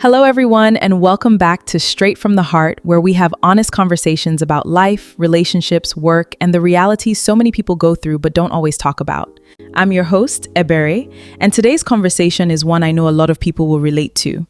Hello, everyone, and welcome back to Straight from the Heart, where we have honest conversations about life, relationships, work, and the realities so many people go through but don't always talk about. I'm your host, Ebere, and today's conversation is one I know a lot of people will relate to.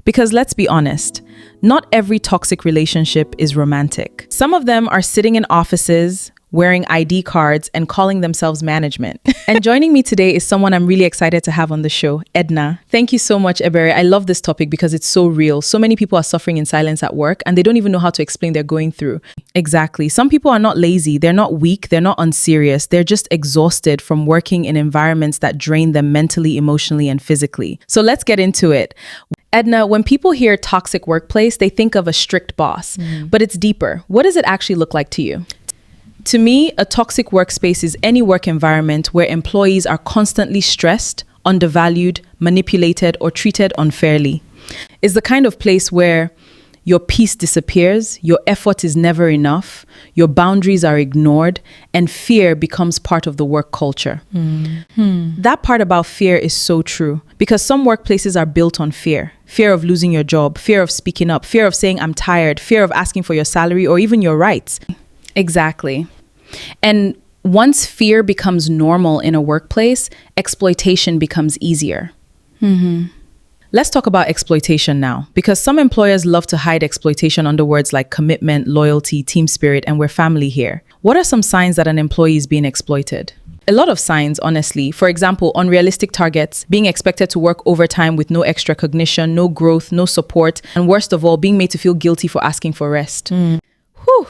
Because let's be honest, not every toxic relationship is romantic. Some of them are sitting in offices, wearing ID cards, and calling themselves management. And joining me today is someone I'm really excited to have on the show, Edna. Thank you so much, Ebere. I love this topic because it's so real. So many people are suffering in silence at work and they don't even know how to explain they're going through. Exactly. Some people are not lazy. They're not weak. They're not unserious. They're just exhausted from working in environments that drain them mentally, emotionally, and physically. So let's get into it. Edna, when people hear toxic workplace, they think of a strict boss, but it's deeper. What does it actually look like to you? To me, a toxic workspace is any work environment where employees are constantly stressed, undervalued, manipulated, or treated unfairly. It's the kind of place where your peace disappears, your effort is never enough, your boundaries are ignored, and fear becomes part of the work culture. That part about fear is so true because some workplaces are built on fear. Fear of losing your job, fear of speaking up, fear of saying I'm tired, fear of asking for your salary or even your rights. Exactly. And once fear becomes normal in a workplace, exploitation becomes easier. Let's talk about exploitation now, because some employers love to hide exploitation under words like commitment, loyalty, team spirit, and we're family here. What are some signs that an employee is being exploited? A lot of signs, honestly. For example, unrealistic targets, being expected to work overtime with no extra recognition, no growth, no support, and worst of all, being made to feel guilty for asking for rest. Whew.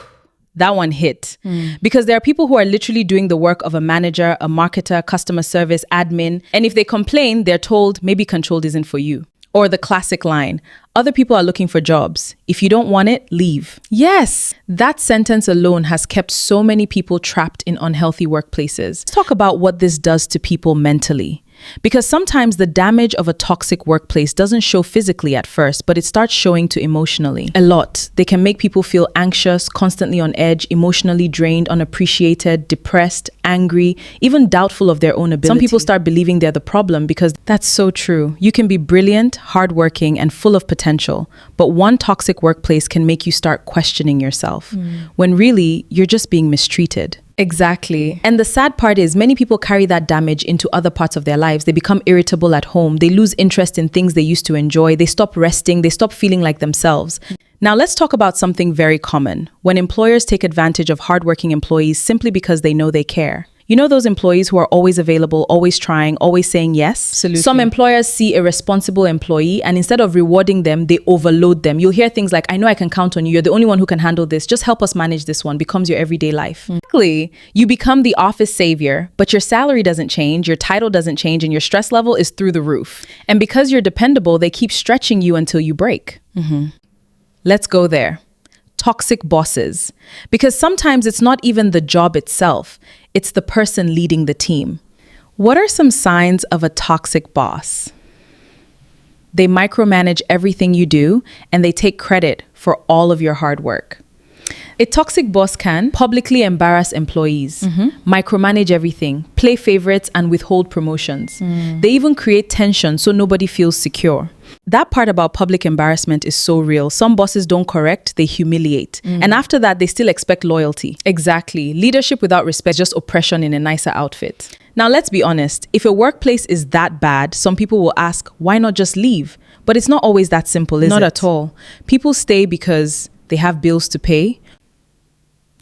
That one hit. Because there are people who are literally doing the work of a manager, a marketer, customer service, admin. And if they complain, they're told maybe controlled isn't for you. Or the classic line, other people are looking for jobs. If you don't want it, leave. Yes, that sentence alone has kept so many people trapped in unhealthy workplaces. Let's talk about what this does to people mentally. Because sometimes the damage of a toxic workplace doesn't show physically at first, but it starts showing to emotionally. A lot. They can make people feel anxious, constantly on edge, emotionally drained, unappreciated, depressed, angry, even doubtful of their own ability. Some people start believing they're the problem because that's so true. You can be brilliant, hardworking, and full of potential, but one toxic workplace can make you start questioning yourself, when really you're just being mistreated. Exactly. And the sad part is many people carry that damage into other parts of their lives. They become irritable at home. They lose interest in things they used to enjoy. They stop resting. They stop feeling like themselves. Now let's talk about something very common. When employers take advantage of hardworking employees simply because they know they care. You know those employees who are always available, always trying, always saying yes? Absolutely. Some employers see a responsible employee and instead of rewarding them, they overload them. You'll hear things like, I know I can count on you. You're the only one who can handle this. Just help us manage this one. Becomes your everyday life. Exactly. You become the office savior, but your salary doesn't change, your title doesn't change, and your stress level is through the roof. And because you're dependable, they keep stretching you until you break. Let's go there. Toxic bosses. Because sometimes it's not even the job itself. It's the person leading the team. What are some signs of a toxic boss? They micromanage everything you do and they take credit for all of your hard work. A toxic boss can publicly embarrass employees, micromanage everything, play favorites, and withhold promotions. They even create tension so nobody feels secure. That part about public embarrassment is so real. Some bosses don't correct, they humiliate. And after that, they still expect loyalty. Exactly. Leadership without respect is just oppression in a nicer outfit. Now, let's be honest. If a workplace is that bad, some people will ask, why not just leave? But it's not always that simple, is it? Not at all. People stay because they have bills to pay.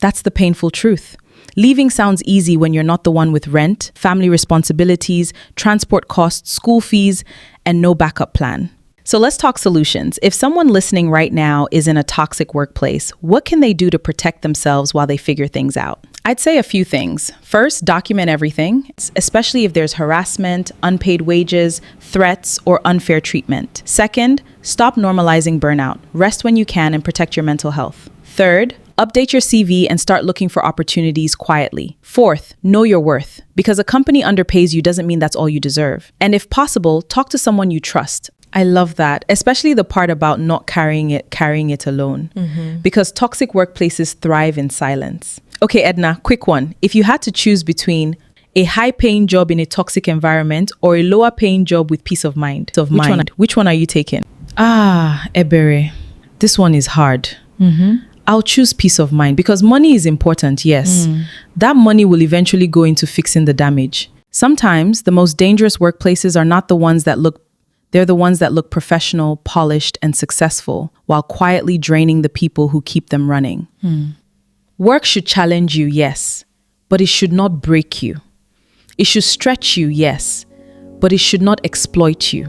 That's the painful truth. Leaving sounds easy when you're not the one with rent, family responsibilities, transport costs, school fees, and no backup plan. So let's talk solutions. If someone listening right now is in a toxic workplace, what can they do to protect themselves while they figure things out? I'd say a few things. First, document everything, especially if there's harassment, unpaid wages, threats, or unfair treatment. Second, stop normalizing burnout. Rest when you can and protect your mental health. Third, update your CV and start looking for opportunities quietly. Fourth, know your worth. Because a company underpays you doesn't mean that's all you deserve. And if possible, talk to someone you trust. I love that, especially the part about not carrying it alone. Because toxic workplaces thrive in silence. Okay, Edna, quick one. If you had to choose between a high-paying job in a toxic environment or a lower-paying job with peace of mind, which one are you taking? Ebere, this one is hard. I'll choose peace of mind because money is important, yes. That money will eventually go into fixing the damage. Sometimes the most dangerous workplaces are not the ones that they're the ones that look professional, polished, and successful while quietly draining the people who keep them running. Work should challenge you, yes, but it should not break you. It should stretch you, yes, but it should not exploit you.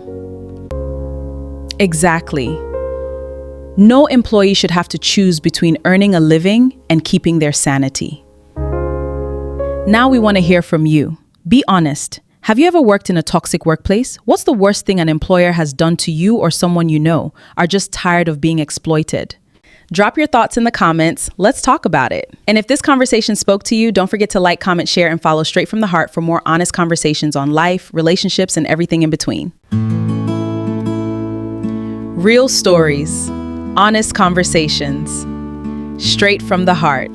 Exactly. No employee should have to choose between earning a living and keeping their sanity. Now we want to hear from you. Be honest. Have you ever worked in a toxic workplace? What's the worst thing an employer has done to you or someone you know are just tired of being exploited? Drop your thoughts in the comments. Let's talk about it. And if this conversation spoke to you, don't forget to like, comment, share, and follow Straight from the Heart for more honest conversations on life, relationships, and everything in between. Real stories, honest conversations, straight from the heart.